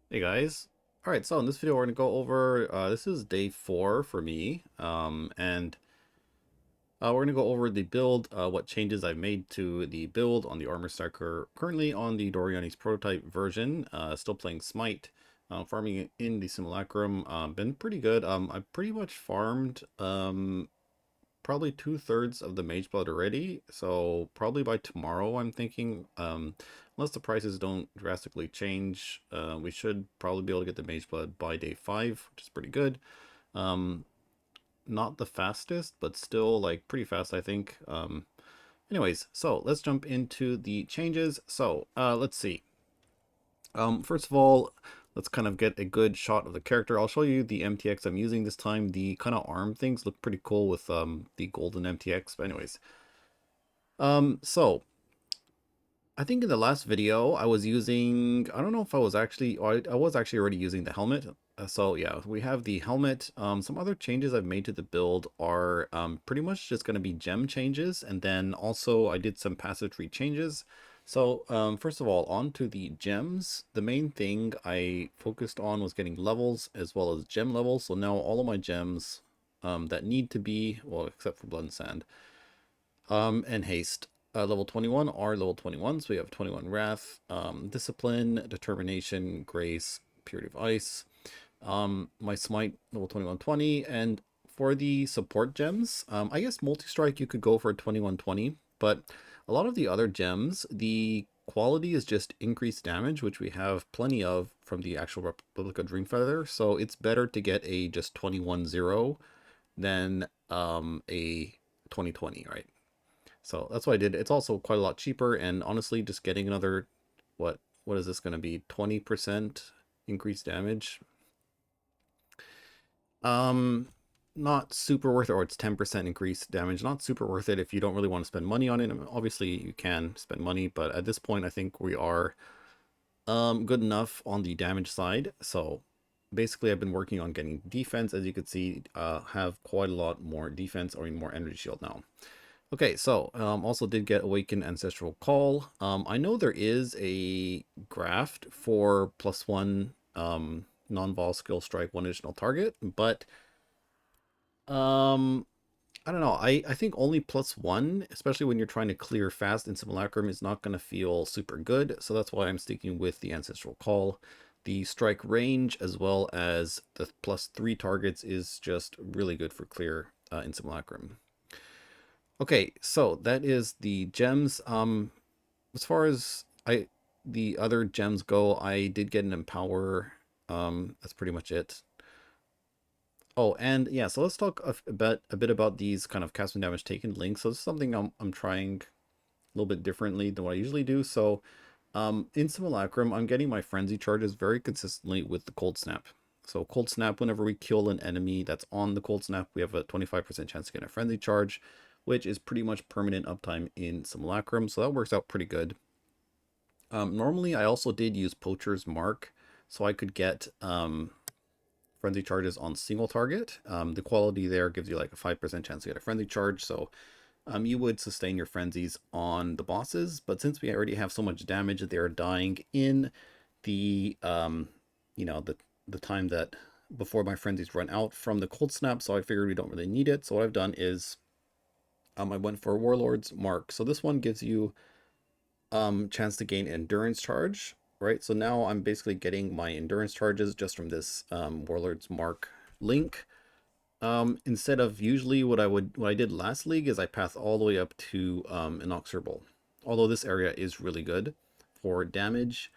Hey guys. All right, so in this video we're going to go over this is day 4 for me. And we're going to go over the build, what changes I've made to the build on the Armor Stacker. Currently on the Doriani's prototype version, still playing Smite, farming in the Simulacrum. Been pretty good. I've pretty much farmed probably 2/3 of the Mage Blood already, so probably by tomorrow I'm thinking, unless the prices don't drastically change, we should probably be able to get the Mage Blood by day 5, which is pretty good. Um, Not the fastest, but still like pretty fast, I think. Anyways, so let's jump into the changes. So let's see. First of all, let's kind of get a good shot of the character. I'll show you the MTX I'm using this time. The kind of arm things look pretty cool with the golden MTX. But anyways, so I think in the last video I was using, I don't know if I was actually, or I was actually already using the helmet. So yeah, we have the helmet. Some other changes I've made to the build are pretty much just going to be gem changes. And then also I did some passive tree changes. So first of all, on to the gems. The main thing I focused on was getting levels as well as gem levels. So now all of my gems that need to be, well, except for blood and sand, and haste, level 21 are level 21. So we have 21 wrath, discipline, determination, grace, purity of ice. My smite level 2120. And for the support gems, I guess multi-strike you could go for 2120, but a lot of the other gems, the quality is just increased damage, which we have plenty of from the actual Replica Dreamfeather. So it's better to get a just 21-0 than a 2020, right? So that's what I did. It's also quite a lot cheaper, and honestly, just getting another, what is this going to be? 20% increased damage. Um, Not super worth it, or it's 10% increased damage. Not super worth it if you don't really want to spend money on it. I mean, obviously, you can spend money, but at this point, I think we are good enough on the damage side. So basically, I've been working on getting defense. As you can see, have quite a lot more defense, or even more energy shield now. Okay, so also did get Awaken Ancestral Call. I know there is a graft for +1 non-vol skill strike, one additional target, but um, I don't know. I think only +1, especially when you're trying to clear fast in Simulacrum, is not going to feel super good. So that's why I'm sticking with the Ancestral Call. The strike range as well as the +3 targets is just really good for clear in Simulacrum. Okay, so that is the gems. As far as the other gems go, I did get an Empower. That's pretty much it. Oh, and yeah, so let's talk a bit about these kind of custom damage taken links. So this is something I'm trying a little bit differently than what I usually do. So in Simulacrum, I'm getting my frenzy charges very consistently with the Cold Snap. So Cold Snap, whenever we kill an enemy that's on the Cold Snap, we have a 25% chance to get a frenzy charge, which is pretty much permanent uptime in Simulacrum. So that works out pretty good. Normally, I also did use Poacher's Mark, so I could get frenzy charges on single target. The quality there gives you like a 5% chance to get a frenzy charge, so you would sustain your frenzies on the bosses. But since we already have so much damage, they're dying in the the time that before my frenzies run out from the cold snap. So I figured we don't really need it. So what I've done is I went for Warlord's Mark. So this one gives you chance to gain endurance charge, right? So now I'm basically getting my endurance charges just from this Warlord's Mark link. Instead of usually what I did last league is I path all the way up to Inexorable. Although this area is really good for damage.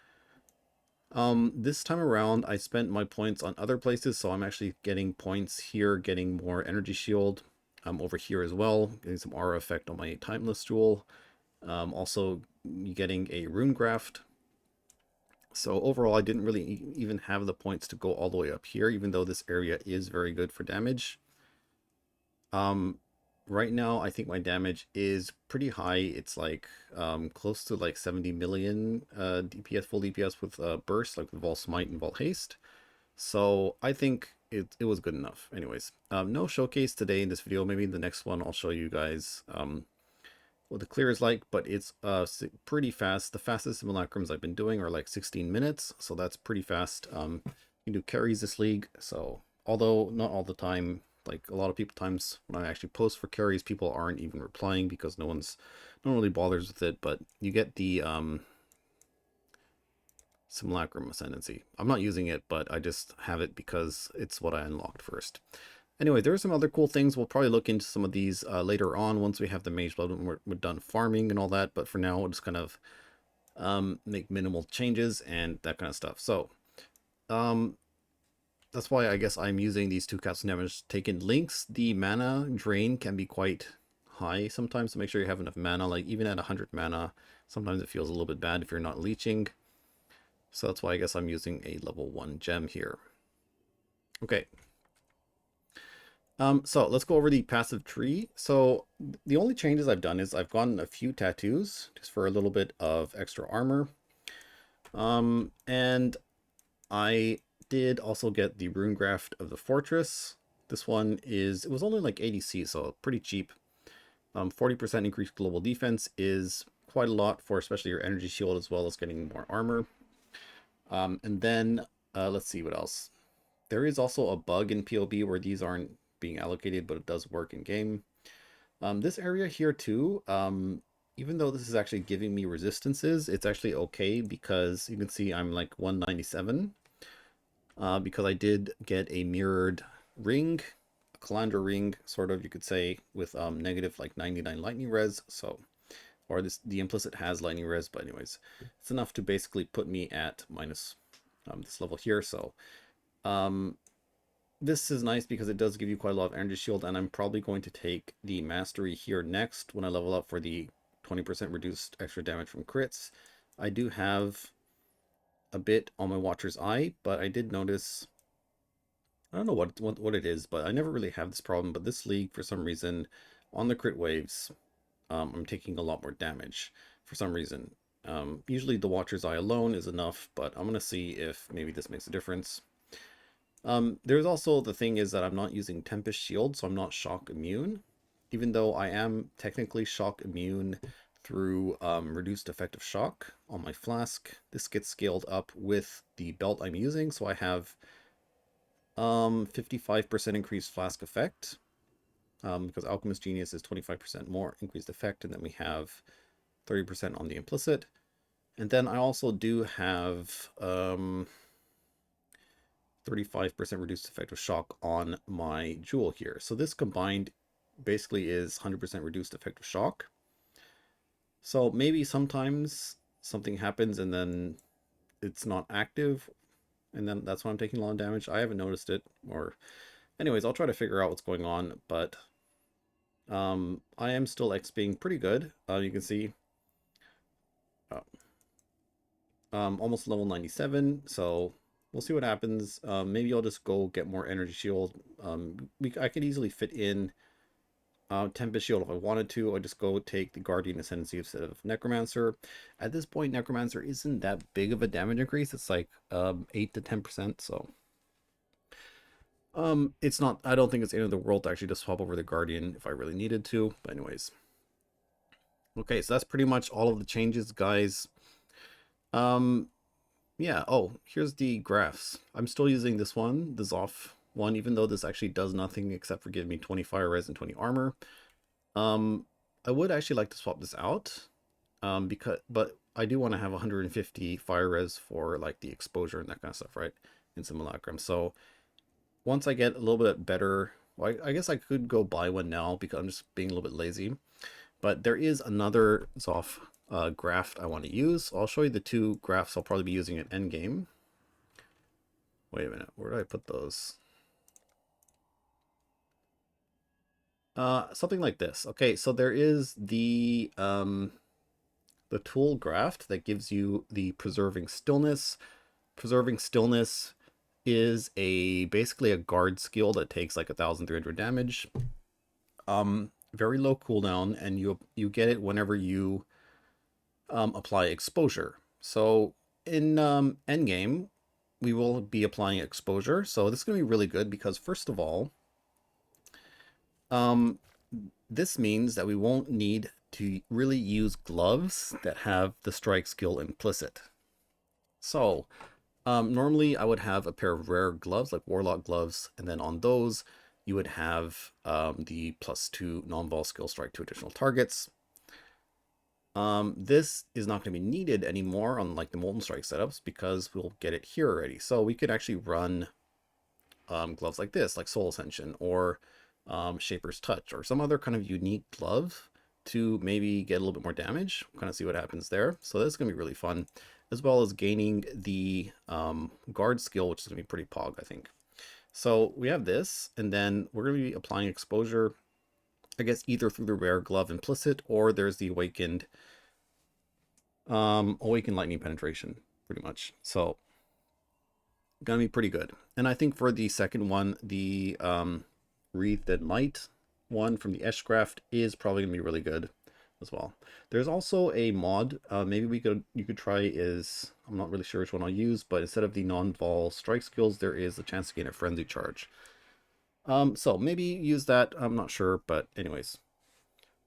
This time around I spent my points on other places, so I'm actually getting points here, getting more energy shield. Over here as well, getting some aura effect on my timeless jewel. Also getting a rune graft. So overall, I didn't really even have the points to go all the way up here, even though this area is very good for damage. Right now, I think my damage is pretty high. It's like close to like 70 million DPS, full DPS with burst, like with Vol Smite and Vol Haste. So I think it was good enough. Anyways, no showcase today in this video. Maybe in the next one, I'll show you guys what the clear is like, but it's pretty fast. The fastest simulacrums I've been doing are like 16 minutes, so that's pretty fast. You can do carries this league, so although not all the time, like a lot of people times when I actually post for carries, people aren't even replying because no one really bothers with it, but you get the simulacrum ascendancy. I'm not using it, but I just have it because it's what I unlocked first. Anyway, there are some other cool things. We'll probably look into some of these later on once we have the Mage Blood when we're done farming and all that. But for now, we'll just kind of make minimal changes and that kind of stuff. So that's why I guess I'm using these 2 castle damage taken links. The mana drain can be quite high sometimes, so make sure you have enough mana. Like even at 100 mana, sometimes it feels a little bit bad if you're not leeching. So that's why I guess I'm using a level 1 gem here. Okay. So let's go over the passive tree. So the only changes I've done is I've gotten a few tattoos just for a little bit of extra armor. And I did also get the rune graft of the fortress. This one it was only like 80C, so pretty cheap. 40% increased global defense is quite a lot for especially your energy shield as well as getting more armor. And then let's see what else. There is also a bug in POB where these aren't being allocated, but it does work in game. This area here too, even though this is actually giving me resistances, it's actually okay because you can see I'm like 197 because I did get a mirrored ring, a Calandra ring, sort of, you could say, with negative like 99 lightning res. So, or the implicit has lightning res, but anyways, it's enough to basically put me at minus this level here. So, this is nice because it does give you quite a lot of energy shield, and I'm probably going to take the mastery here next when I level up for the 20% reduced extra damage from crits. I do have a bit on my Watcher's Eye, but I did notice, I don't know what it is, but I never really have this problem, but this league, for some reason, on the crit waves, I'm taking a lot more damage for some reason. Usually the Watcher's Eye alone is enough, but I'm going to see if maybe this makes a difference. There's also the thing is that I'm not using Tempest Shield, so I'm not shock immune, even though I am technically shock immune through reduced effective shock on my flask. This gets scaled up with the belt I'm using, so I have 55% increased flask effect, because Alchemist Genius is 25% more increased effect, and then we have 30% on the implicit. And then I also do have 35% reduced effective shock on my jewel here. So this combined basically is 100% reduced effective shock. So maybe sometimes something happens and then it's not active, and then that's why I'm taking a lot of damage. I haven't noticed it, or anyways, I'll try to figure out what's going on, but I am still XPing pretty good. You can see almost level 97, so we'll see what happens. Maybe I'll just go get more energy shield. I could easily fit in Tempest Shield if I wanted to. I just go take the Guardian Ascendancy instead of Necromancer. At this point, Necromancer isn't that big of a damage increase. It's like 8 to 10%, so it's not, I don't think it's the end of the world to actually just swap over the Guardian if I really needed to. But anyways. Okay, so that's pretty much all of the changes, guys. Yeah, oh, here's the graphs. I'm still using this one, the Zoff one, even though this actually does nothing except for giving me 20 fire res and 20 armor. I would actually like to swap this out, but I do want to have 150 fire res for like the exposure and that kind of stuff, right? In Simulacrum. So once I get a little bit better, well, I guess I could go buy one now because I'm just being a little bit lazy. But there is another Zoff graph I want to use. I'll show you the 2 graphs I'll probably be using at endgame. Wait a minute, where did I put those? Something like this. Okay, so there is the tool graph that gives you the preserving stillness. Preserving stillness is basically a guard skill that takes like 1,300 damage. Very low cooldown, and you get it whenever you apply exposure. So in endgame, we will be applying exposure. So this is going to be really good because first of all, this means that we won't need to really use gloves that have the strike skill implicit. So normally I would have a pair of rare gloves like Warlock gloves, and then on those you would have the +2 non-vol skill strike to additional targets. This is not going to be needed anymore on like the Molten Strike setups because we'll get it here already. So we could actually run gloves like this, like Soul Ascension or Shaper's Touch or some other kind of unique glove to maybe get a little bit more damage, kind of see what happens there. So this is going to be really fun, as well as gaining the guard skill, which is going to be pretty pog, I think. So we have this, and then we're going to be applying exposure, I guess, either through the rare glove implicit, or there's the awakened lightning penetration, pretty much. So gonna be pretty good. And I think for the second one, the Wreathed in Light one from the Eshcraft is probably gonna be really good as well. There's also a mod, maybe you could try is, I'm not really sure which one I'll use, but instead of the non-vol strike skills, there is a chance to gain a frenzy charge. So maybe use that, I'm not sure, but anyways,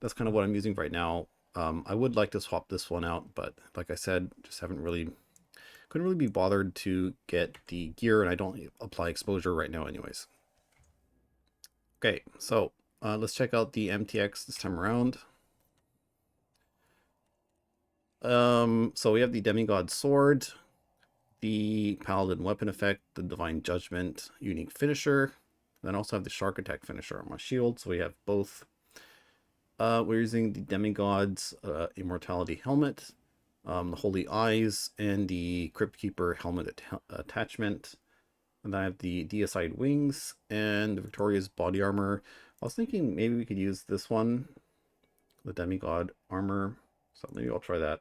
that's kind of what I'm using right now. I would like to swap this one out, but like I said, just couldn't really be bothered to get the gear, and I don't apply exposure right now anyways. Okay, so let's check out the MTX this time around. So we have the Demigod Sword, the Paladin Weapon Effect, the Divine Judgment unique finisher, then also have the Shark Attack finisher on my shield, so we have both. We're using the Demigod's Immortality Helmet, the Holy Eyes, and the Crypt Keeper Helmet attachment. And then I have the Deicide Wings and the Victoria's Body Armor. I was thinking maybe we could use this one, the Demigod Armor. So maybe I'll try that.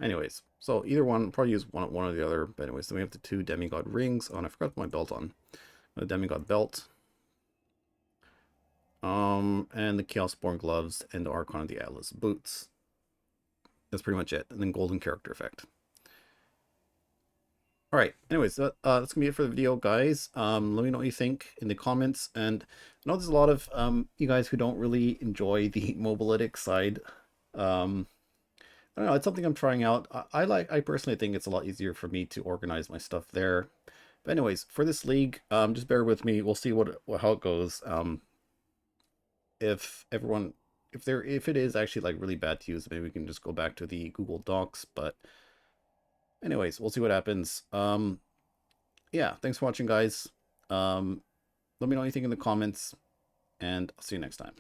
Anyways, so either one, probably use one or the other. But anyways, then we have the 2 Demigod Rings. Oh, and I forgot my belt on. The Demigod Belt. And the Chaosborn Gloves and the Archon of the Atlas Boots. That's pretty much it. And then Golden Character Effect. All right, anyways, that's going to be it for the video, guys. Let me know what you think in the comments. And I know there's a lot of you guys who don't really enjoy the mobilytic side. I don't know, it's something I'm trying out. I personally think it's a lot easier for me to organize my stuff there. But anyways, for this league, just bear with me. We'll see how it goes. If it is actually like really bad to use, maybe we can just go back to the Google Docs. But anyways, we'll see what happens. Yeah, thanks for watching, guys. Let me know what you think in the comments, and I'll see you next time.